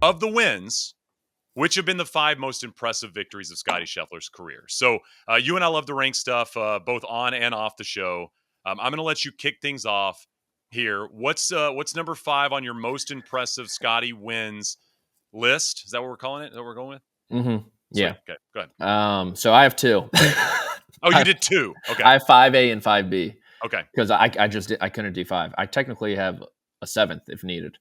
of the wins, which have been the 5 most impressive victories of Scottie Scheffler's career. So you and I love to rank stuff both on and off the show. I'm going to let you kick things off here. What's number 5 on your most impressive Scottie wins list? Is that what we're calling it? Is that what we're going with? Mm-hmm. Yeah. Sweet. Okay, go ahead. So I have 2. Oh, you did 2. Okay. I have 5A and 5B. Okay. Because I couldn't do 5. I technically have a 7th if needed.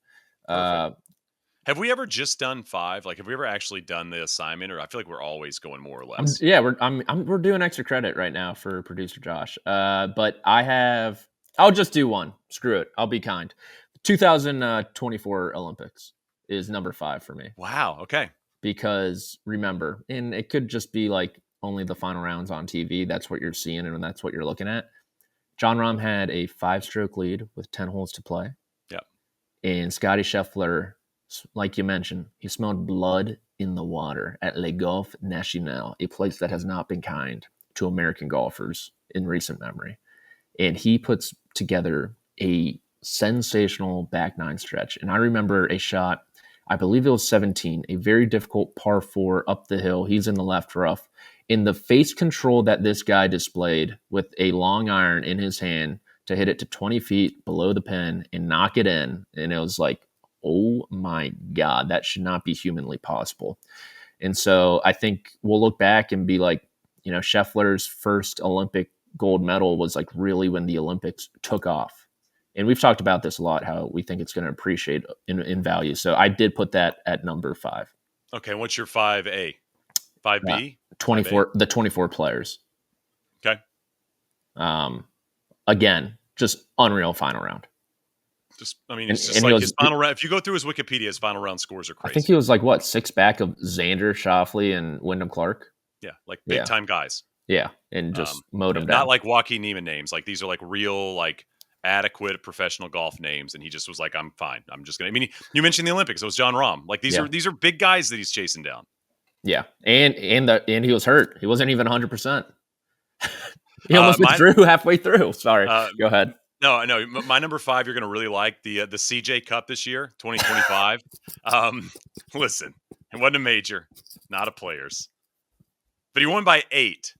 Have we ever just done 5? Like, have we ever actually done the assignment, or I feel like we're always going more or less? We're doing extra credit right now for producer Josh. But I'll just do 1. Screw it. I'll be kind. 2024 Olympics is number 5 for me. Wow. Okay. Because remember, and it could just be like only the final rounds on TV. That's what you're seeing and that's what you're looking at. Jon Rahm had a 5-stroke lead with 10 holes to play. Yeah. And Scottie Scheffler, like you mentioned, he smelled blood in the water at Le Golf National, a place that has not been kind to American golfers in recent memory. And he puts together a sensational back 9 stretch. And I remember a shot, I believe it was 17, a very difficult par 4 up the hill. He's in the left rough. In the face control that this guy displayed with a long iron in his hand to hit it to 20 feet below the pin and knock it in. And it was like, oh my God, that should not be humanly possible. And so I think we'll look back and be like, Scheffler's first Olympic gold medal was like really when the Olympics took off. And we've talked about this a lot, how we think it's going to appreciate in value. So I did put that at number 5. Okay. What's your 5A? 5B? 24, 5A? the 24 players. Okay. Again, just unreal final round. It's just like his final round. If you go through his Wikipedia, his final round scores are crazy. I think he was like 6 back of Xander Schauffele and Wyndham Clark. Yeah, like big time guys. Yeah, and just mowed them down. Not like Joaquin Neiman names. Like these are like real, like adequate professional golf names. And he just was like, "I'm fine. I'm just gonna." I mean, you mentioned the Olympics. It was Jon Rahm. Like these are big guys that he's chasing down. Yeah, and he was hurt. He wasn't even 100%. He almost withdrew halfway through. Sorry, go ahead. No. My number 5, you're going to really like the CJ Cup this year, 2025. Listen, it wasn't a major, not a Players, but he won by 8.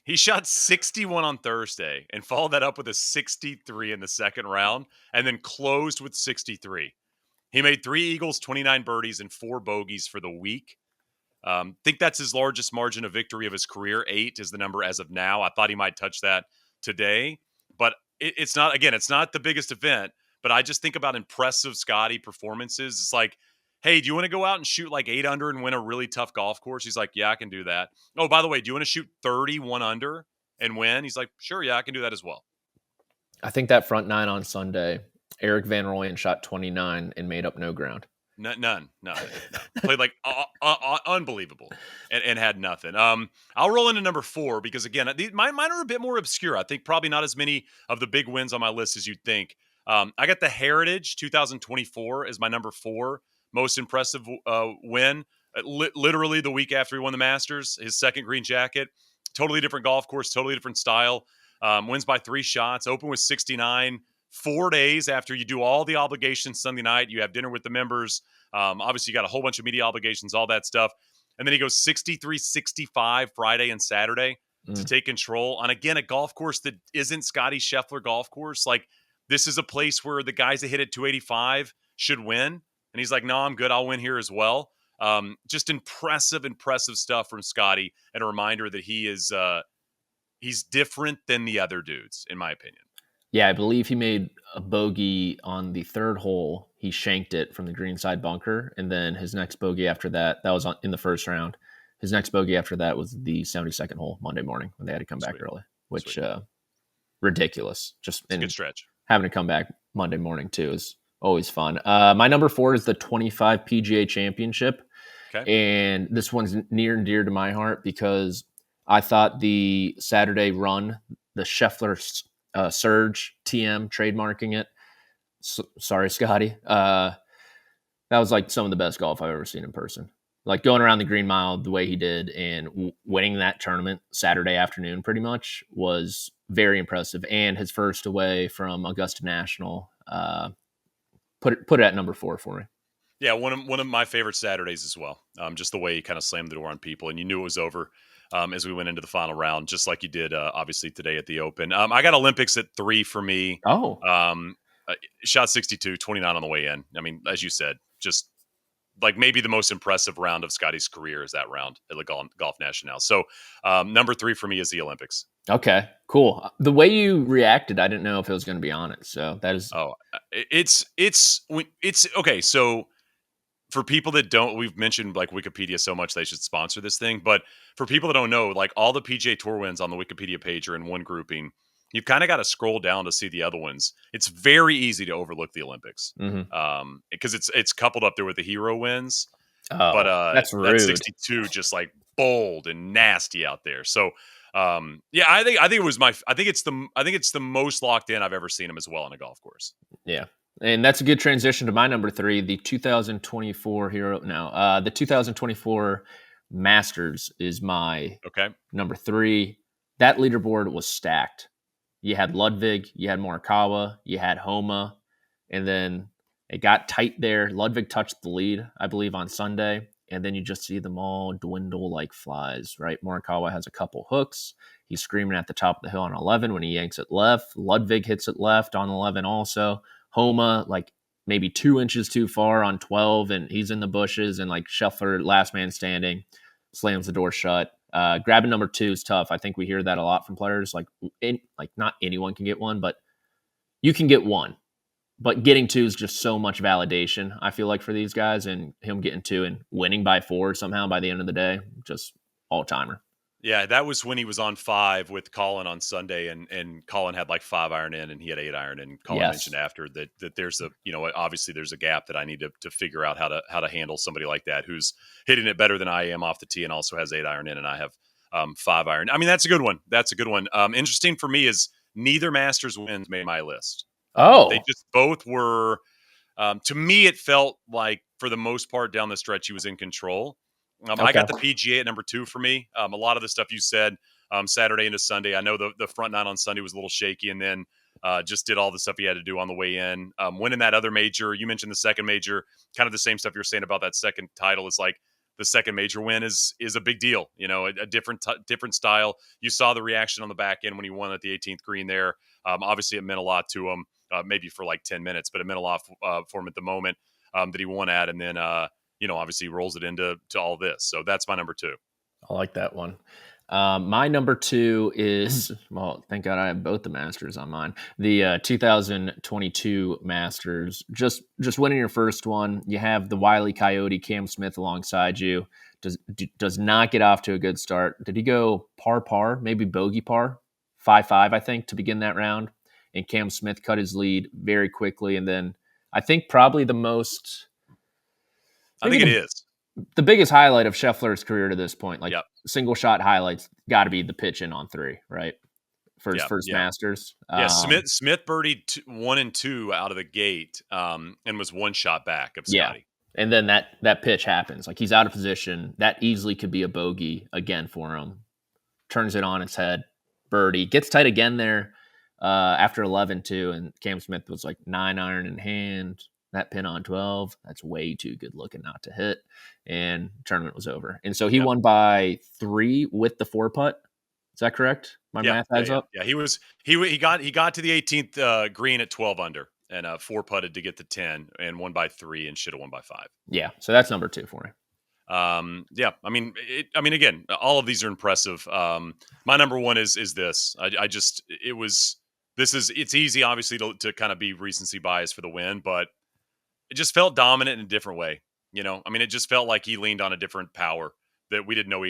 He shot 61 on Thursday and followed that up with a 63 in the second round, and then closed with 63. He made 3 eagles, 29 birdies, and 4 bogeys for the week. Think that's his largest margin of victory of his career. 8 is the number as of now. I thought he might touch that today, but it's not, again, it's not the biggest event, but I just think about impressive Scottie performances. It's like, hey, do you want to go out and shoot like 8 under and win a really tough golf course? He's like, yeah, I can do that. Oh, by the way, do you want to shoot 31 under and win? He's like, sure, yeah, I can do that as well. I think that front 9 on Sunday, Eric Van Rooyen shot 29 and made up no ground. None. Played like unbelievable and had nothing. I'll roll into number 4 because, again, mine are a bit more obscure. I think probably not as many of the big wins on my list as you'd think. I got the Heritage 2024 as my number 4 most impressive win. Literally the week after he won the Masters, his second green jacket. Totally different golf course, totally different style. Wins by 3 shots, open with 69. 4 days after you do all the obligations Sunday night, you have dinner with the members. Obviously, you got a whole bunch of media obligations, all that stuff. And then he goes 63-65 Friday and Saturday to take control on, again, a golf course that isn't Scottie Scheffler golf course. Like, this is a place where the guys that hit at 285 should win. And he's like, no, I'm good. I'll win here as well. Just impressive stuff from Scottie. And a reminder that he's different than the other dudes, in my opinion. Yeah, I believe he made a bogey on the 3rd hole. He shanked it from the greenside bunker, and then his next bogey after that was in the first round. His next bogey after that was the 72nd hole Monday morning when they had to come back early, which ridiculous. Just a good stretch. Having to come back Monday morning too is always fun. My number 4 is the 25 PGA Championship, and this one's near and dear to my heart because I thought the Saturday run, the Scheffler Surge TM, trademarking it. Sorry, Scottie. That was like some of the best golf I've ever seen in person. Like going around the Green Mile the way he did and winning that tournament Saturday afternoon pretty much was very impressive. And his first away from Augusta National, put it at number 4 for me. Yeah, one of my favorite Saturdays as well. Just the way he kind of slammed the door on people, and you knew it was over as we went into the final round, just like you did obviously today at the Open. I got Olympics at 3 for me. Oh, Um, Shot 62, 29 on the way in. I mean, as you said, just like maybe the most impressive round of Scotty's career is that round at the Golf National. So number 3 for me is the Olympics. okay, cool. The way you reacted, I didn't know if it was going to be on it. So that is, Oh, it's okay. So for people that don't, we've mentioned like Wikipedia so much they should sponsor this thing. But for people that don't know, like all the PGA Tour wins on the Wikipedia page are in one grouping. You've kind of got to scroll down to see the other ones. It's very easy to overlook the Olympics mhm. because it's coupled up there with the hero wins. But Oh, that's that rude. 62 just like bold and nasty out there. So yeah, I think it was I think it's the most locked in I've ever seen him as well on a golf course. Yeah. And that's a good transition to my number 3, the 2024 hero. Now, the 2024 Masters is my Okay. number 3. That leaderboard was stacked. You had Ludwig, you had Morikawa, you had Homa, and then it got tight there. Ludwig touched the lead, I believe, on Sunday, and then you just see them all dwindle like flies, right? Morikawa has a couple hooks. He's screaming at the top of the hill on 11 when he yanks it left. Ludwig hits it left on 11 also. Homa, like maybe 2 inches too far on 12, and he's in the bushes, and like Scheffler, last man standing, slams the door shut. Grabbing number 2 is tough. I think we hear that a lot from players. Like not anyone can get one, but you can get one. But getting 2 is just so much validation, I feel like, for these guys, and him getting 2 and winning by 4 somehow by the end of the day, just all timer. Yeah, that was when he was on 5 with Colin on Sunday, and Colin had like 5 iron in, and he had 8 iron. And Colin mentioned Yes. after that there's a obviously there's a gap that I need to figure out how to handle somebody like that who's hitting it better than I am off the tee and also has 8 iron in, and I have 5 iron. I mean, that's a good one. That's a good one. Interesting for me is neither Masters wins made my list. They Oh, just both were. To me, it felt like for the most part down the stretch he was in control. I okay. got the PGA at number 2 for me. A lot of the stuff you said Saturday into Sunday. I know the front nine on Sunday was a little shaky, and then just did all the stuff he had to do on the way in. Winning that other major, you mentioned the second major, kind of the same stuff you're saying about that second title. Is like the second major win is a big deal. A different style. You saw the reaction on the back end when he won at the 18th green there. Obviously, it meant a lot to him. Maybe for like 10 minutes, but it meant a lot for him at the moment that he won at, and then obviously rolls it into all this. So that's my number 2. I like that one. My number 2 is, well, thank God I have both the Masters on mine. The 2022 Masters. Just winning your first one. You have the Wile E. Coyote, Cam Smith, alongside you. Does not get off to a good start. Did he go par, maybe bogey par? 5-5, I think, to begin that round. And Cam Smith cut his lead very quickly. And then I think probably the most, I maybe think it is. the biggest highlight of Scheffler's career to this point, like Yep. single shot highlights, got to be the pitch in on 3, right? For his Yeah. first Yeah. Masters. Yeah. Smith birdied 1 and 2 out of the gate, and was one shot back of Yeah. Scotty. And then that pitch happens. Like he's out of position. That easily could be a bogey again for him. Turns it on its head. Birdie. Gets tight again there after 11 too. And Cam Smith was like 9 iron in hand. That pin on 12. That's way too good looking not to hit. And tournament was over. And so he Yep. won by 3 with the 4 putt. Is that correct? My Yeah. math Yeah. adds Yeah. up? Yeah. He got to the 18th green at 12 under, and 4 putted to get to 10, and won by 3, and should have won by 5. Yeah. So that's number 2 for me. Yeah, again, all of these are impressive. My number 1 is this. It's easy, obviously, to kind of be recency bias for the win, but it just felt dominant in a different way. It just felt like he leaned on a different power that we didn't know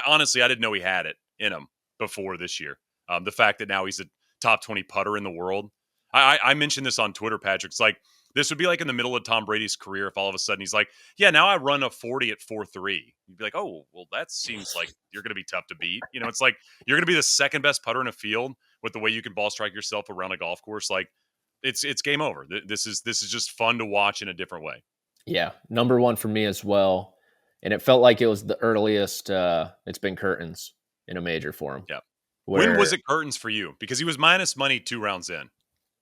honestly, I didn't know he had it in him before this year. The fact that now he's a top 20 putter in the world. I mentioned this on Twitter, Patrick. It's like, this would be like in the middle of Tom Brady's career if all of a sudden he's like, yeah, now I run a 40 at 4.3. You'd be like, oh, well, that seems like you're going to be tough to beat. It's like you're going to be the second best putter in a field with the way you can ball strike yourself around a golf course. Like, it's game over. This is just fun to watch in a different way. Yeah. Number 1 for me as well. And it felt like it was the earliest it's been curtains in a major for him. Yeah. When Where was it curtains for you? Because he was minus money 2 rounds in.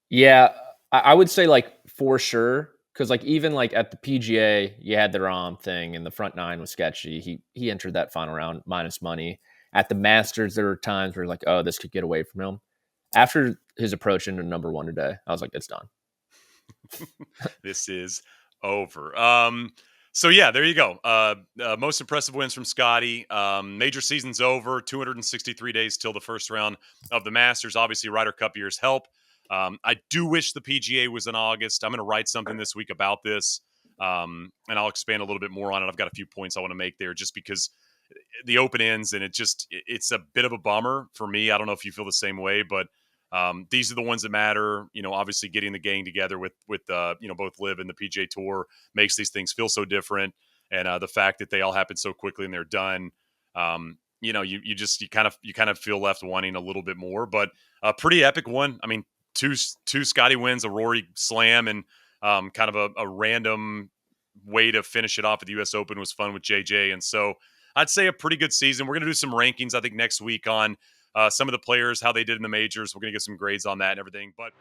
Yeah, I would say like for sure Because like even like at the PGA, you had the Rahm thing, and the front nine was sketchy. He entered that final round minus money. At the Masters, there were times where like, oh, this could get away from him. After his approach into number one today, I was like, it's done. This is over. So yeah, there you go. Most impressive wins from Scottie. Major season's over. 263 days till the first round of the Masters. Obviously, Ryder Cup years help. I do wish the PGA was in August. I'm going to write something this week about this, and I'll expand a little bit more on it. I've got a few points I want to make there, just because the Open ends, and it's a bit of a bummer for me. I don't know if you feel the same way, but these are the ones that matter. Obviously getting the gang together with both Live and the PGA Tour makes these things feel so different, and the fact that they all happen so quickly and they're done. You kind of feel left wanting a little bit more, but a pretty epic one. I mean, two Scottie wins, a Rory slam, and kind of a random way to finish it off at the U.S. Open was fun with JJ, and so I'd say a pretty good season. We're going to do some rankings, I think, next week on some of the players, how they did in the majors. We're going to get some grades on that and everything. But